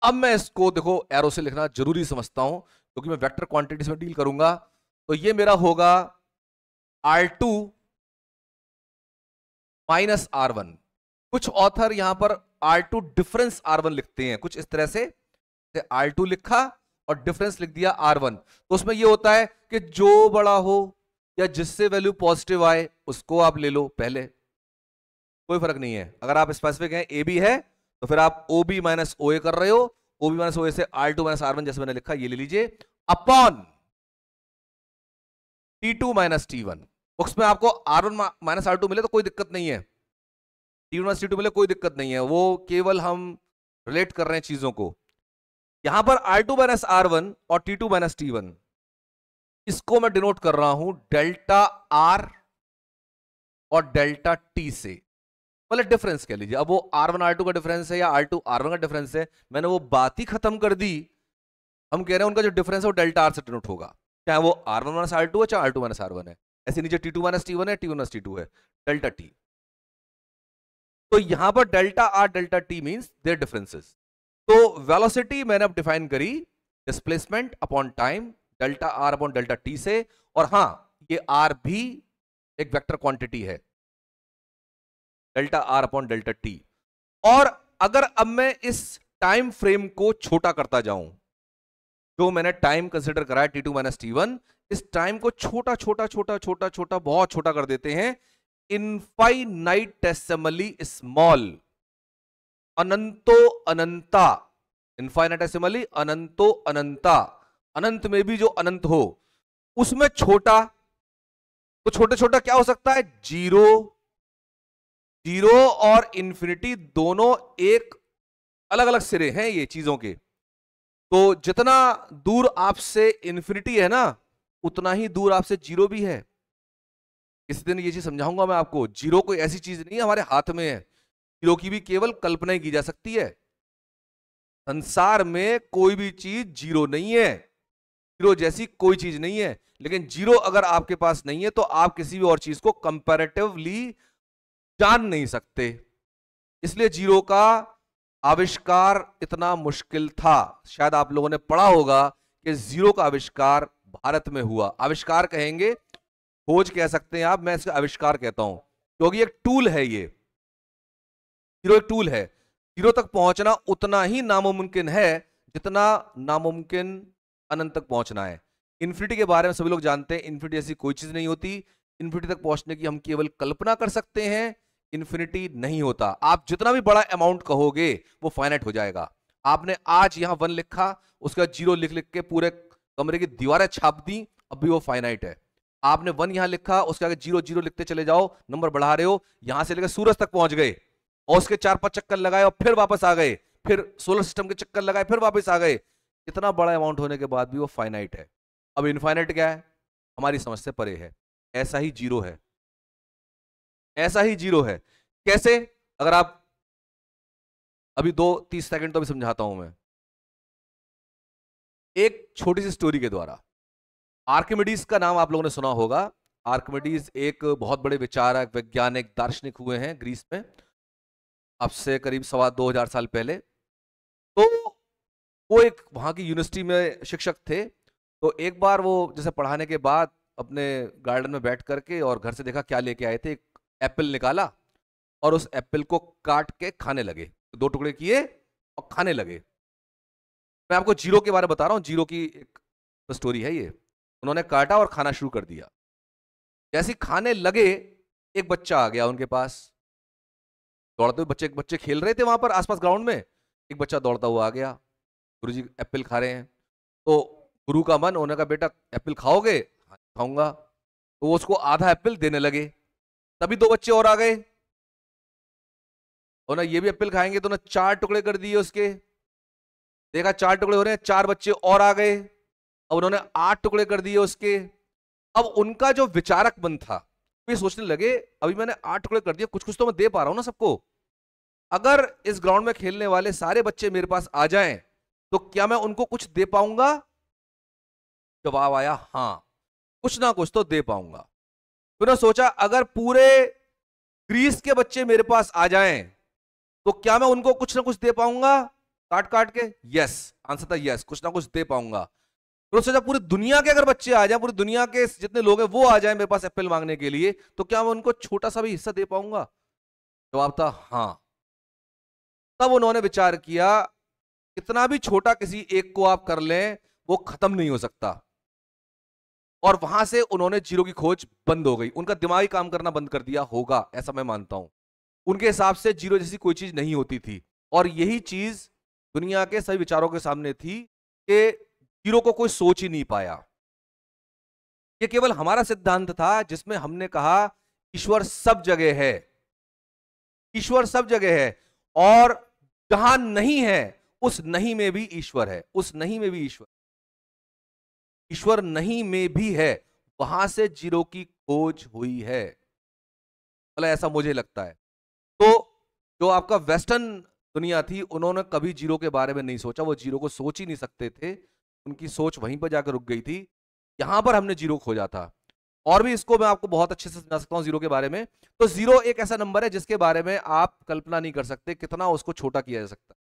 अब मैं इसको देखो एरो से लिखना जरूरी समझता हूं क्योंकि मैं वेक्टर क्वांटिटीज में डील करूंगा। तो ये मेरा होगा R2 माइनस R1। कुछ ऑथर यहां पर R2 डिफरेंस R1 लिखते हैं, कुछ इस तरह से R2 लिखा और डिफरेंस लिख दिया R1। तो उसमें ये होता है कि जो बड़ा हो या जिससे वैल्यू पॉजिटिव आए उसको आप ले लो पहले, कोई फर्क नहीं है। अगर आप स्पेसिफिक हैं ए बी है तो फिर आप ओ बी माइनस ओ ए कर रहे हो, ओ बी माइनस ओ ए से R2 माइनस R1 जैसे मैंने लिखा ये ले लीजिए, upon T2 minus T1। Books में आपको R1 माइनस R2 मिले तो कोई दिक्कत नहीं है, T1 माइनस T2 मिले कोई दिक्कत नहीं है, वो केवल हम रिलेट कर रहे हैं चीजों को। यहां पर R2 माइनस R1 और T2 माइनस T1, इसको मैं डिनोट कर रहा हूं डेल्टा R और डेल्टा T से, मतलब डिफरेंस कह लीजिए। अब वो R1 R2 का डिफरेंस है या R2 R1 का डिफरेंस है, मैंने वो बात ही खत्म कर दी। हम कह रहे हैं उनका जो डिफरेंस है वो डेल्टा R से डिनोट होगा, चाहे वो R1 माइनस R2 है चाहे R2 माइनस R1 है। ऐसे नीचे T2 माइनस T1 है, T1 माइनस T2 है, डेल्टा T। तो यहां पर delta R delta T means there differences. तो वेलोसिटी मैंने अब डिफाइन करी displacement upon time delta R upon delta T से, और हां ये आर भी एक वेक्टर क्वांटिटी है, delta R upon delta T. और अगर अब मैं इस टाइम फ्रेम को छोटा करता जाऊं, जो मैंने टाइम कंसिडर करा है T2 माइनस T1, इस टाइम को छोटा छोटा छोटा छोटा छोटा बहुत छोटा कर देते हैं, इनफाइनाइटेसिमली स्मॉल, अनंतो अनंता, इनफाइनाइटेसिमली अनंतो अनंता, अनंत में भी जो अनंत हो उसमें छोटा। तो छोटे छोटा क्या हो सकता है? जीरो, जीरो और इंफिनिटी दोनों एक अलग अलग सिरे हैं ये चीजों के। तो जितना दूर आपसे इंफिनिटी है ना, उतना ही दूर आपसे जीरो भी है। किसी दिन ये चीज समझाऊंगा मैं आपको। जीरो कोई ऐसी चीज नहीं है हमारे हाथ में है, जीरो की भी केवल कल्पना ही की जा सकती है। संसार में कोई भी चीज जीरो नहीं है, जीरो जैसी कोई चीज नहीं है। लेकिन जीरो अगर आपके पास नहीं है तो आप किसी भी और चीज को कंपैरेटिवली जान नहीं सकते। इसलिए जीरो का आविष्कार इतना मुश्किल था। शायद आप लोगों ने पढ़ा होगा कि जीरो का आविष्कार भारत में हुआ। आविष्कार कहेंगे, खोज कह सकते हैं आप, मैं इसका आविष्कार कहता हूं क्योंकि एक टूल है ये। जीरो एक टूल है। जीरो तक पहुंचना उतना ही नामुमकिन है जितना नामुमकिन अनंत तक पहुंचना है। इन्फिनिटी के बारे में सभी लोग जानते हैं, इन्फिनिटी ऐसी कोई चीज नहीं होती। इन्फिनिटी तक पहुंचने की हम केवल कल्पना कर सकते हैं, इन्फिनिटी नहीं होता। आप जितना भी बड़ा अमाउंट कहोगे वो फाइनाइट हो जाएगा। आपने आज यहां 1 लिखा, उसके बाद जीरो लिख लिख के पूरे कमरे की दीवारें छाप दी, अब भी वो फाइनाइट है। आपने 1 यहां लिखा, उसके आगे जीरो जीरो लिखते चले जाओ, नंबर बढ़ा रहे हो, यहां से लेकर सूरज तक पहुंच गए और उसके 4-5 चक्कर लगाए और फिर वापस आ गए, फिर सोलर सिस्टम के चक्कर लगाए, फिर वापस आ गए। इतना बड़ा अमाउंट होने के बाद भी वो फाइनाइट है। अब इनफाइनाइट क्या है? हमारी समझ से परे है। ऐसा ही जीरो है, ऐसा ही जीरो है। कैसे? अगर आप अभी 2-30 सेकंड तो अभी समझाता हूं मैं एक छोटी सी स्टोरी के द्वारा। आर्किमिडीज का नाम आप लोगों ने सुना होगा। आर्किमिडीज एक बहुत बड़े विचारक, वैज्ञानिक, दार्शनिक हुए हैं ग्रीस में, अब से करीब 2,500 साल पहले। तो वो एक वहां की यूनिवर्सिटी में शिक्षक थे। तो एक बार वो जैसे पढ़ाने के बाद अपने गार्डन में बैठ करके और घर से देखा क्या लेके आए थे, एक एप्पल निकाला और उस एप्पल को काट के खाने लगे। 2 टुकड़े किए और खाने लगे। मैं आपको जीरो के बारे में बता रहा हूँ, जीरो की एक स्टोरी है ये। उन्होंने काटा और खाना शुरू कर दिया। जैसे ही खाने लगे, एक बच्चा आ गया उनके पास, दौड़ते हुए। बच्चे बच्चे खेल रहे थे वहां पर आसपास ग्राउंड में। एक बच्चा दौड़ता हुआ आ गया, गुरुजी एप्पल खा रहे हैं। तो गुरु का मन, उन्होंने कहा बेटा एप्पल खाओगे? हाँ, खाऊंगा। तो वो उसको आधा एप्पल देने लगे। तभी 2 बच्चे और आ गए और ना ये भी एप्पल खाएंगे, तो ना 4 टुकड़े कर दिए उसके। देखा 4 टुकड़े हो रहे हैं, 4 बच्चे और आ गए। अब उन्होंने 8 टुकड़े कर दिए उसके। अब उनका जो विचारक मन था, वे सोचने लगे अभी मैंने 8 टुकड़े कर दिए, कुछ कुछ तो मैं दे पा रहा हूं ना सबको। अगर इस ग्राउंड में खेलने वाले सारे बच्चे मेरे पास आ जाएं तो क्या मैं उनको कुछ दे पाऊंगा? जवाब आया हां, कुछ ना कुछ तो दे पाऊंगा। तो उन्होंने सोचा अगर पूरे ग्रीस के बच्चे मेरे पास आ जाएं तो क्या मैं उनको कुछ ना कुछ दे पाऊंगा काट काट के? यस, आंसर था यस, कुछ ना कुछ दे पाऊंगा। तो सोचा पूरी दुनिया के अगर बच्चे आ जाएं, पूरी दुनिया के जितने लोग हैं वो आ जाएं मेरे पास एप्पल मांगने के लिए, तो क्या मैं उनको छोटा सा भी हिस्सा दे पाऊंगा? जवाब था हां। तब उन्होंने विचार किया, कितना भी छोटा किसी एक को आप कर लें वो खत्म नहीं हो सकता। और वहां से उन्होंने जीरो की खोज बंद हो गई। उनका दिमागी काम करना बंद कर दिया होगा, ऐसा मैं मानता हूं। उनके हिसाब से जीरो जैसी कोई चीज नहीं होती थी। और यही चीज दुनिया के सभी विचारों के सामने थी कि जीरो को कोई सोच ही नहीं पाया। ये केवल हमारा सिद्धांत था जिसमें हमने कहा ईश्वर सब जगह है, ईश्वर सब जगह है, और जहां नहीं है उस नहीं में भी ईश्वर है, उस नहीं में भी ईश्वर, ईश्वर नहीं में भी है। वहां से जीरो की खोज हुई है, मतलब ऐसा मुझे लगता है। तो जो आपका वेस्टर्न दुनिया थी, उन्होंने कभी जीरो के बारे में नहीं सोचा, वो जीरो को सोच ही नहीं सकते थे। उनकी सोच वहीं पर जाकर रुक गई थी। यहां पर हमने जीरो खोजा था। और भी इसको मैं आपको बहुत अच्छे से समझा सकता हूं जीरो के बारे में। तो जीरो एक ऐसा नंबर है जिसके बारे में आप कल्पना नहीं कर सकते कितना उसको छोटा किया जा सकता है।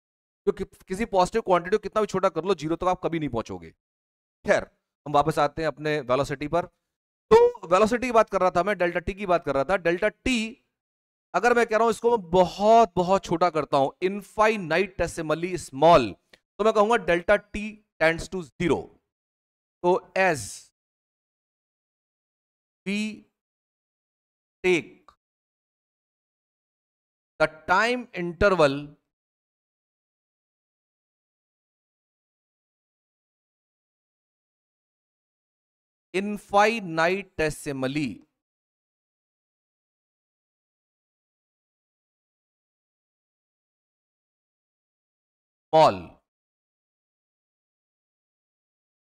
तो किसी पॉजिटिव क्वांटिटी को कितना भी छोटा कर लो, जीरो तक आप कभी नहीं पहुंचोगे। खैर, हम वापस आते हैं अपने वेलोसिटी पर। तो वेलोसिटी की बात कर रहा था मैं, डेल्टा टी की बात कर रहा था। डेल्टा टी अगर मैं कह रहा हूं इसको मैं बहुत बहुत छोटा करता हूं, इनफाइनाइटेसिमली स्मॉल, तो मैं कहूंगा delta T tends to zero. तो as we take the time interval infinitesimally small,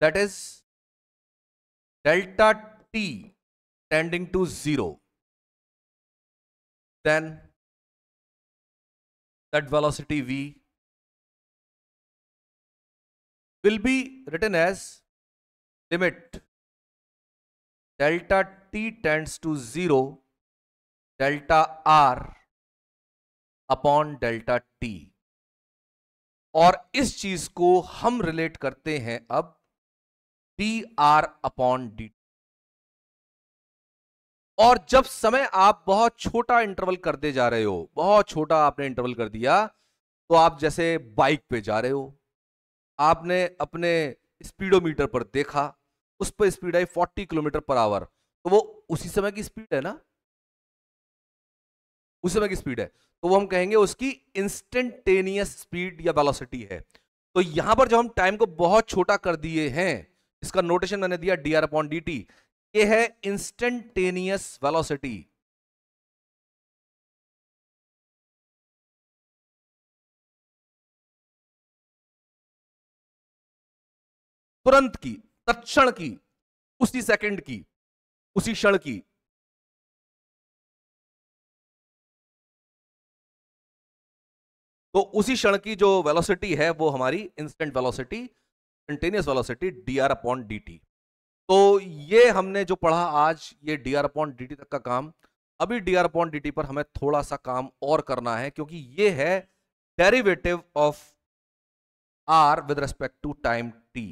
that is delta t tending to zero, then that velocity v will be written as limit delta t tends to zero delta r upon delta T. और इस चीज को हम रिलेट करते हैं अब डी आर अपॉन डी। और जब समय आप बहुत छोटा इंटरवल करते जा रहे हो, बहुत छोटा आपने इंटरवल कर दिया, तो आप जैसे बाइक पे जा रहे हो, आपने अपने स्पीडोमीटर पर देखा, उस पर स्पीड आई 40 किलोमीटर पर आवर, तो वो उसी समय की स्पीड है ना, उस समय की स्पीड है, तो वो हम कहेंगे उसकी इंस्टेंटेनियस स्पीड या वेलोसिटी है। तो यहां पर जब हम टाइम को बहुत छोटा कर दिए हैं, इसका नोटेशन मैंने दिया D R upon D T, ये है इंस्टेंटेनियस वेलोसिटी। तुरंत की, तत्क्षण की, उसी सेकंड की, उसी क्षण की। तो उसी क्षण की जो वेलोसिटी है वो हमारी instant velocity, instantaneous velocity D R upon D T. तो ये हमने जो पढ़ा आज, ये D R upon D T तक का काम। अभी D R upon D T पर हमें थोड़ा सा काम और करना है, क्योंकि ये है derivative of R with respect to time T.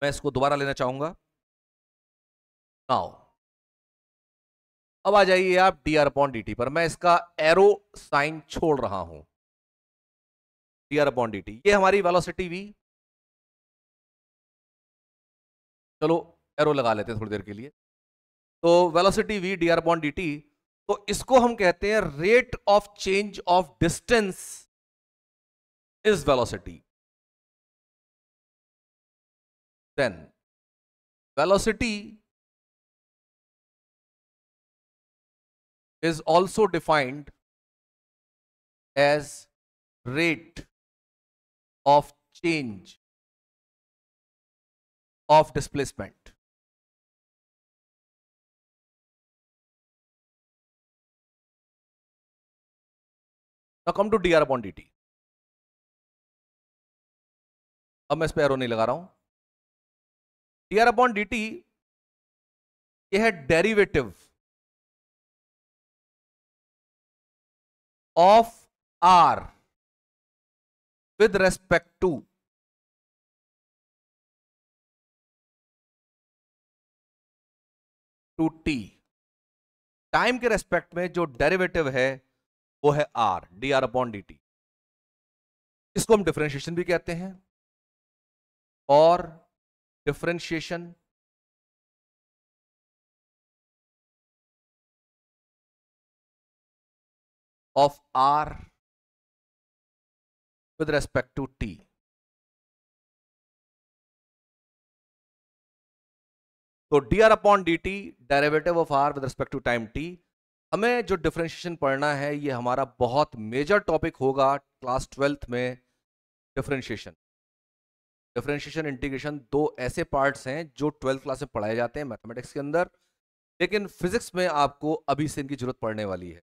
मैं इसको दोबारा लेना चाहूंगा। नाउ अब आ जाइए आप D R upon D T पर। मैं इसका एरो साइन छोड़ रहा हूं। D R upon D T, ये हमारी वेलोसिटी वी, चलो एरो लगा लेते हैं थोड़ी देर के लिए। तो velocity V D R upon D T, तो इसको हम कहते हैं rate of change of distance is velocity. Then velocity is also defined as rate of change of displacement. Now come to dr upon dt. अब मैं इस पे एरो नहीं लगा रहा हूं। dr upon dt यह है derivative of r with respect to t। Time के रेस्पेक्ट में जो डेरिवेटिव है वो है r, dr अपॉन dt। इसको हम डिफरेंशिएशन भी कहते हैं, और differentiation of r with respect to t। तो dr upon dt derivative of r with respect to time t। हमें जो डिफरेंशिएशन पढ़ना है, ये हमारा बहुत मेजर टॉपिक होगा क्लास 12th में। डिफरेंशिएशन, डिफरेंशिएशन, इंटीग्रेशन, दो ऐसे पार्ट्स हैं जो 12th क्लास में पढ़ाए जाते हैं मैथमेटिक्स के अंदर, लेकिन फिजिक्स में आपको अभी से इनकी जरूरत पड़ने वाली है।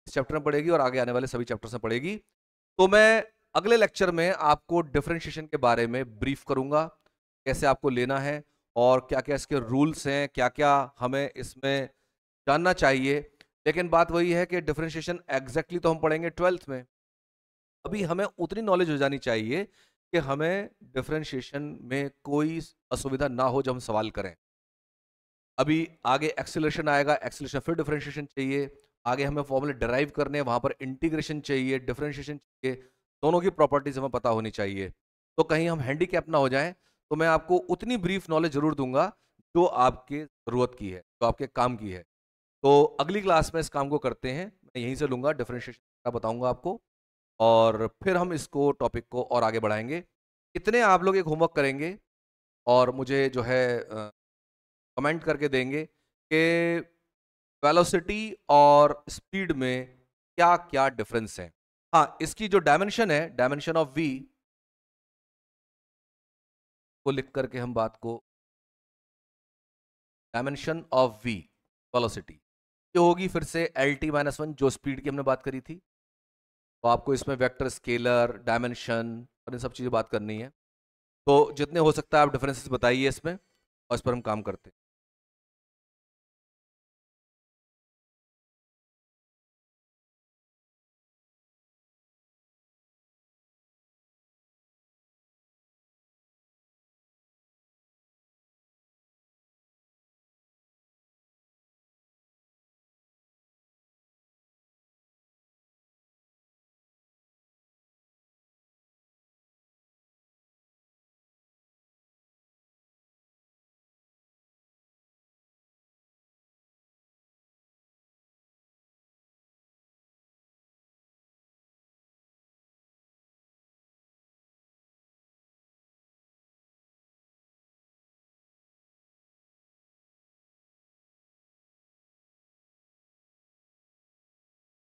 इस चैप्टर में पड़ेगी और आगे आने वाले सभी चैप्टर्स में पड़ेगी। तो मैं अगले लेक्चर में आपको डिफरेंशिएशन के बारे में ब्रीफ करूंगा, कैसे आपको लेना है और क्या क्या इसके रूल्स हैं, क्या क्या हमें इसमें जानना चाहिए। लेकिन बात वही है कि डिफरेंशिएशन एग्जैक्टली तो हम पढ़ेंगे 12th में। अभी हमें उतनी नॉलेज हो जानी चाहिए कि हमें डिफरेंशिएशन में कोई असुविधा ना हो जब हम सवाल करें। अभी आगे एक्सेलरेशन आएगा, एक्सेलरेशन फिर डिफरेंशिएशन चाहिए, आगे हमें फॉर्मूले डिराइव करने हैं, वहां पर इंटीग्रेशन चाहिए, डिफरेंशिएशन चाहिए, दोनों की प्रॉपर्टीज हमें पता होनी चाहिए। तो कहीं हम हैंडीकैप ना हो जाएं, तो मैं आपको उतनी ब्रीफ नॉलेज जरूर दूंगा जो आपके जरूरत की है, जो आपके काम की है। तो अगली क्लास में इस काम को करते हैं, मैं यहीं से लूंगा, डिफरेंशिएशन का बताऊंगा आपको, और फिर हम इसको टॉपिक को और आगे बढ़ाएंगे। कितने आप लोग एक होमवर्क करेंगे और मुझे जो है कमेंट करके देंगे कि वेलोसिटी और स्पीड में क्या क्या डिफरेंस है। हाँ, इसकी जो डायमेंशन है, डायमेंशन ऑफ वी को लिख करके हम बात को, डायमेंशन ऑफ वी वेलोसिटी जो होगी फिर से एल टी माइनस वन, जो स्पीड की हमने बात करी थी। तो आपको इसमें वेक्टर, स्केलर, डायमेंशन और इन सब चीज़ें बात करनी है। तो जितने हो सकता है आप डिफरेंसेस बताइए इसमें, और इस पर हम काम करते हैं।